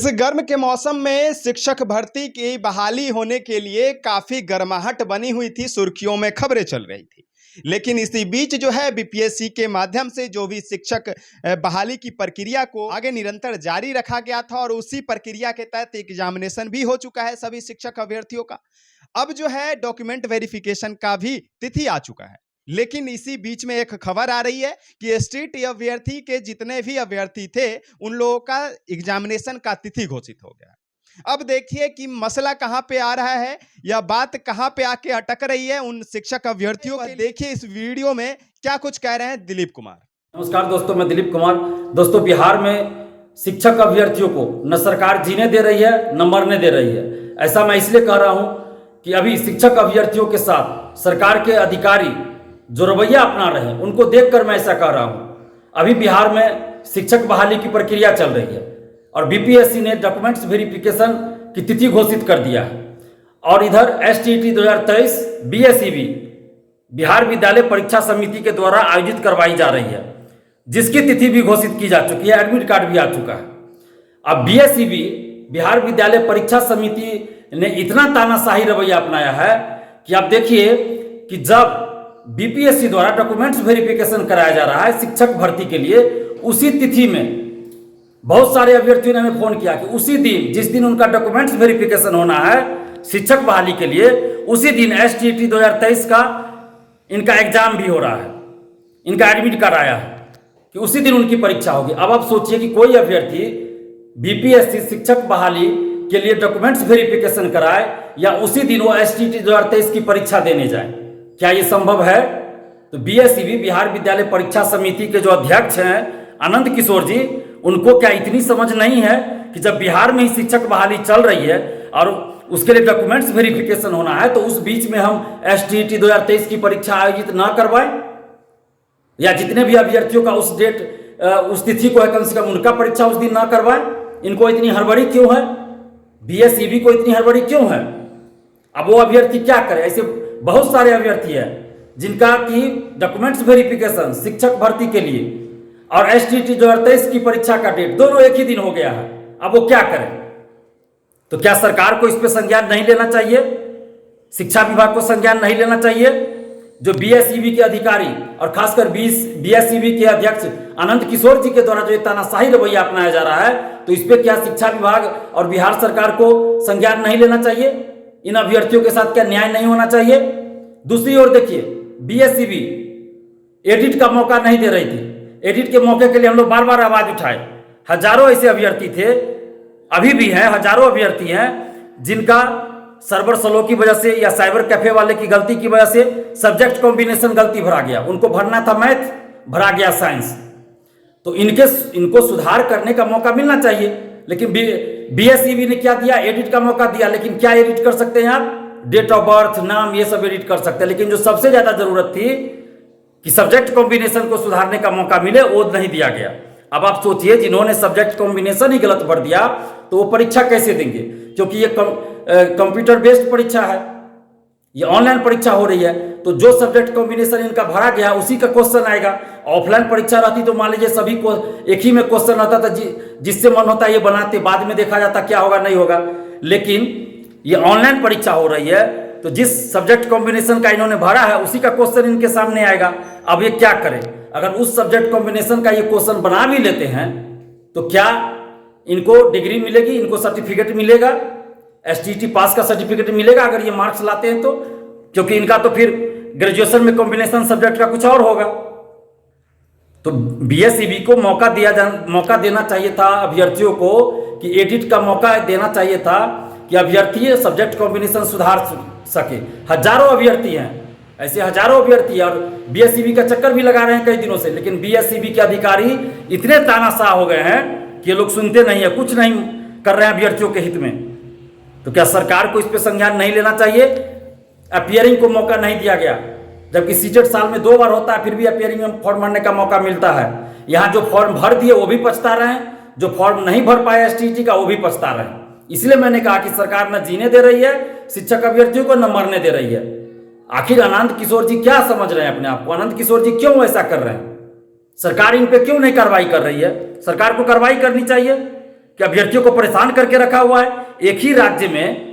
गर्म के मौसम में शिक्षक भर्ती की बहाली होने के लिए काफ़ी गर्माहट बनी हुई थी, सुर्खियों में खबरें चल रही थी। लेकिन इसी बीच जो है बीपीएससी के माध्यम से जो भी शिक्षक बहाली की प्रक्रिया को आगे निरंतर जारी रखा गया था और उसी प्रक्रिया के तहत एग्जामिनेशन भी हो चुका है सभी शिक्षक अभ्यर्थियों का। अब जो है डॉक्यूमेंट वेरिफिकेशन का भी तिथि आ चुका है। लेकिन इसी बीच में एक खबर आ रही है कि स्टेट अभ्यर्थी के जितने भी अभ्यर्थी थे उन लोगों का एग्जामिनेशन का तिथि घोषित हो गया। अब देखिए कि मसला कहां पे आ रहा है या बात कहां पे आके अटक रही है उन शिक्षक अभ्यर्थियों के। देखिए इस वीडियो में क्या कुछ कह रहे हैं दिलीप कुमार। नमस्कार दोस्तों, मैं दिलीप कुमार। दोस्तों, बिहार में शिक्षक अभ्यर्थियों को न सरकार जीने दे रही है न मरने दे रही है। ऐसा मैं इसलिए कह रहा हूं कि अभी शिक्षक अभ्यर्थियों के साथ सरकार के अधिकारी जो रवैया अपना रहे हैं उनको देखकर मैं ऐसा कह रहा हूं। अभी बिहार में शिक्षक बहाली की प्रक्रिया चल रही है और बीपीएससी ने डॉक्यूमेंट्स वेरिफिकेशन की तिथि घोषित कर दिया है और इधर एसटीईटी 2023 बीएसईबी बिहार विद्यालय परीक्षा समिति के द्वारा आयोजित करवाई जा रही है, जिसकी तिथि भी घोषित की जा चुकी है, एडमिट कार्ड भी आ चुका है। अब बीएसईबी बिहार विद्यालय परीक्षा समिति ने इतना तानाशाही रवैया अपनाया है कि आप देखिए कि जब बीपीएससी द्वारा डॉक्यूमेंट्स वेरिफिकेशन कराया जा रहा है शिक्षक भर्ती के लिए, उसी तिथि में बहुत सारे अभ्यर्थियों ने हमें फोन किया कि उसी दिन जिस दिन उनका डॉक्यूमेंट्स वेरिफिकेशन होना है शिक्षक बहाली के लिए, उसी दिन एसटीईटी 2023 का इनका एग्जाम भी हो रहा है, इनका एडमिट कार्ड आया है कि उसी दिन उनकी परीक्षा होगी। अब आप सोचिए कि कोई अभ्यर्थी बीपीएससी शिक्षक बहाली के लिए डॉक्यूमेंट्स वेरिफिकेशन कराए या उसी दिन वो एसटीईटी 2023 की परीक्षा देने जाए, क्या ये संभव है? तो बीएसईबी बिहार विद्यालय परीक्षा समिति के जो अध्यक्ष हैं आनंद किशोर जी, उनको क्या इतनी समझ नहीं है कि जब बिहार में ही शिक्षक बहाली चल रही है और उसके लिए डॉक्यूमेंट्स वेरिफिकेशन होना है तो उस बीच में हम एसटीईटी 2023 की परीक्षा आयोजित ना करवाएं, या जितने भी अभ्यर्थियों का उस डेट उस तिथि को है कम से कम उनका परीक्षा उस दिन ना करवाएं? इनको इतनी हड़बड़ी क्यों है? बीएसईबी को इतनी हड़बड़ी क्यों है? अब वो अभ्यर्थी क्या करे? ऐसे बहुत सारे अभ्यर्थी हैं जिनका कि डॉक्यूमेंट्स वेरिफिकेशन शिक्षक भर्ती के लिए और एसटीईटी 2023 की परीक्षा का डेट दोनों एक ही दिन हो गया है। अब वो क्या करें? तो क्या सरकार को इस पे संज्ञान नहीं लेना चाहिए? शिक्षा विभाग को संज्ञान नहीं लेना चाहिए? जो बीएसईबी के अधिकारी और खासकर बीएसईबी के अध्यक्ष आनंद किशोर जी के द्वारा जो तानाशाही रवैया अपनाया जा रहा है, तो इस पे क्या शिक्षा विभाग और बिहार सरकार को संज्ञान नहीं लेना चाहिए? इन अभ्यर्थियों के साथ क्या न्याय नहीं होना चाहिए? दूसरी ओर देखिए, बीएसईबी एडिट का मौका नहीं दे रही थी। एडिट के मौके के लिए हम लोग बार बार आवाज उठाए। हजारों ऐसे अभ्यर्थी थे, अभी भी हैं, हजारों अभ्यर्थी हैं जिनका सर्वर स्लो की वजह से या साइबर कैफे वाले की गलती की वजह से सब्जेक्ट कॉम्बिनेशन गलती भरा गया। उनको भरना था मैथ, भरा गया साइंस। तो इनको सुधार करने का मौका मिलना चाहिए। लेकिन बीएसईबी ने क्या दिया? एडिट का मौका दिया। लेकिन क्या एडिट कर सकते हैं आप? डेट ऑफ बर्थ, नाम, ये सब एडिट कर सकते हैं। लेकिन जो सबसे ज्यादा जरूरत थी कि सब्जेक्ट कॉम्बिनेशन को सुधारने का मौका मिले, वो नहीं दिया गया। अब आप सोचिए, जिन्होंने सब्जेक्ट कॉम्बिनेशन ही गलत भर दिया तो वो परीक्षा कैसे देंगे? क्योंकि ये कंप्यूटर बेस्ड परीक्षा है, ये ऑनलाइन परीक्षा हो रही है, तो जो सब्जेक्ट कॉम्बिनेशन इनका भरा गया उसी का क्वेश्चन आएगा। ऑफलाइन परीक्षा रहती तो मान लीजिए सभी को एक ही में क्वेश्चन रहता था, जिससे मन होता है ये बनाते, बाद में देखा जाता क्या होगा नहीं होगा। लेकिन ये ऑनलाइन परीक्षा हो रही है तो जिस सब्जेक्ट कॉम्बिनेशन का इन्होंने भरा है उसी का क्वेश्चन इनके सामने आएगा। अब ये क्या करें? अगर उस सब्जेक्ट कॉम्बिनेशन का ये क्वेश्चन बना भी लेते हैं तो क्या इनको डिग्री मिलेगी, इनको सर्टिफिकेट मिलेगा, एसटीईटी पास का सर्टिफिकेट मिलेगा अगर ये मार्क्स लाते हैं तो? क्योंकि इनका तो फिर ग्रेजुएशन में कॉम्बिनेशन सब्जेक्ट का कुछ और होगा। तो बीएसईबी को मौका देना चाहिए था अभ्यर्थियों को, कि एडिट का मौका देना चाहिए था कि अभ्यर्थी सब्जेक्ट कॉम्बिनेशन सुधार सके। हजारों अभ्यर्थी हैं, ऐसे हजारों अभ्यर्थी, और बीएसईबी का चक्कर भी लगा रहे हैं कई दिनों से। लेकिन बीएसईबी के अधिकारी इतने तानाशाह हो गए हैं कि ये लोग सुनते नहीं है, कुछ नहीं कर रहे हैं अभ्यर्थियों के हित में। तो क्या सरकार को इस पे संज्ञान नहीं लेना चाहिए? अपियरिंग को मौका नहीं दिया गया, जबकि सीटेट साल में 2 बार होता है, फिर भी अपियरिंग में फॉर्म भरने का मौका मिलता है। यहाँ जो फॉर्म भर दिए वो भी पछता रहे हैं, जो फॉर्म नहीं भर पाए एसटीईटी का वो भी पछता रहे हैं। इसलिए मैंने कहा कि सरकार न जीने दे रही है शिक्षक अभ्यर्थियों को, न मरने दे रही है। आखिर आनंद किशोर जी क्या समझ रहे हैं अपने आप को? आनंद किशोर जी क्यों ऐसा कर रहे हैं? सरकार इन पे क्यों नहीं कार्रवाई कर रही है? सरकार को कार्रवाई करनी चाहिए। कि अभ्यर्थियों को परेशान करके रखा हुआ है एक ही राज्य में,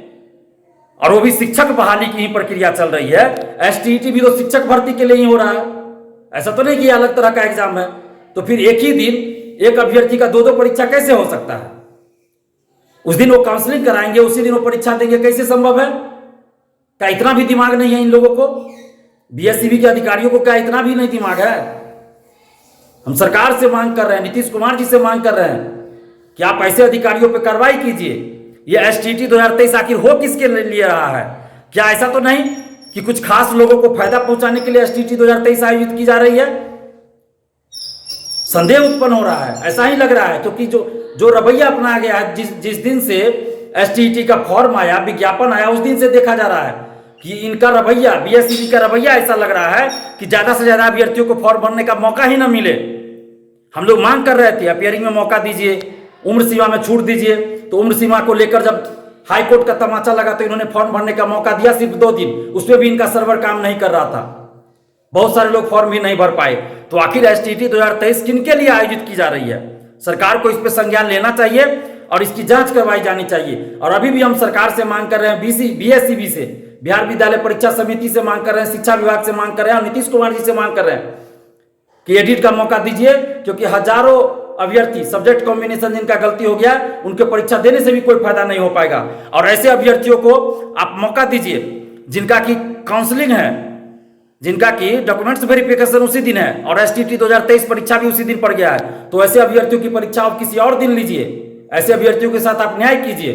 और वो भी शिक्षक बहाली की ही प्रक्रिया चल रही है। एसटीईटी भी तो शिक्षक भर्ती के लिए ही हो रहा है, ऐसा तो नहीं कि अलग तरह का एग्जाम है। तो फिर एक ही दिन एक अभ्यर्थी का दो परीक्षा कैसे हो सकता है? उस दिन वो काउंसलिंग कराएंगे, उसी दिन वो परीक्षा देंगे, कैसे संभव है? क्या इतना भी दिमाग नहीं है इन लोगों को? बीएससीबी के अधिकारियों को क्या इतना भी नहीं दिमाग है? हम सरकार से मांग कर रहे हैं, नीतीश कुमार जी से मांग कर रहे हैं कि आप ऐसे अधिकारियों पर कार्रवाई कीजिए। ये एसटीईटी 2023 आखिर हो किसके लिए रहा है? क्या ऐसा तो नहीं कि कुछ खास लोगों को फायदा पहुंचाने के लिए एसटीईटी 2023 आयोजित की जा रही है? संदेह उत्पन्न हो रहा है, ऐसा ही लग रहा है, क्योंकि जो रवैया अपनाया गया है, जिस दिन से एसटीईटी का फॉर्म आया, विज्ञापन आया, उस दिन से देखा जा रहा है कि इनका रवैया, बीएससीबी का रवैया ऐसा लग रहा है कि ज्यादा से ज्यादा अभ्यर्थियों को फॉर्म भरने का मौका ही ना मिले। हम लोग मांग कर रहे थे अपियरिंग में मौका दीजिए, उम्र सीमा में छूट दीजिए, तो उम्र सीमा को लेकर जब हाई कोर्ट का तमाचा लगा तो इन्होंने फॉर्म भरने का मौका दिया सिर्फ 2 दिन, उसमें भी इनका सर्वर काम नहीं कर रहा था, बहुत सारे लोग फॉर्म भी नहीं भर पाए। तो आखिर एसटीईटी 2023 किनके लिए आयोजित की जा रही है? सरकार को इस पर संज्ञान लेना चाहिए और इसकी जांच करवाई जानी चाहिए। और अभी भी हम सरकार से मांग कर रहे हैं, बीएससीबी से, बिहार विद्यालय परीक्षा समिति से मांग कर रहे हैं, शिक्षा विभाग से मांग कर रहे हैं और नीतीश कुमार जी से मांग कर रहे हैं कि एडिट का मौका दीजिए, क्योंकि हजारों अभ्यर्थी सब्जेक्ट कॉम्बिनेशन जिनका गलती हो गया, उनके परीक्षा देने से भी कोई फायदा नहीं हो पाएगा। और ऐसे अभ्यर्थियों को आप मौका दीजिए जिनका की काउंसलिंग है, जिनका की डॉक्यूमेंट्स वेरिफिकेशन उसी दिन है और एसटीईटी 2023 परीक्षा भी उसी दिन पड़ गया है। तो ऐसे अभ्यर्थियों की परीक्षा आप किसी और दिन लीजिए, ऐसे अभ्यर्थियों के साथ आप न्याय कीजिए।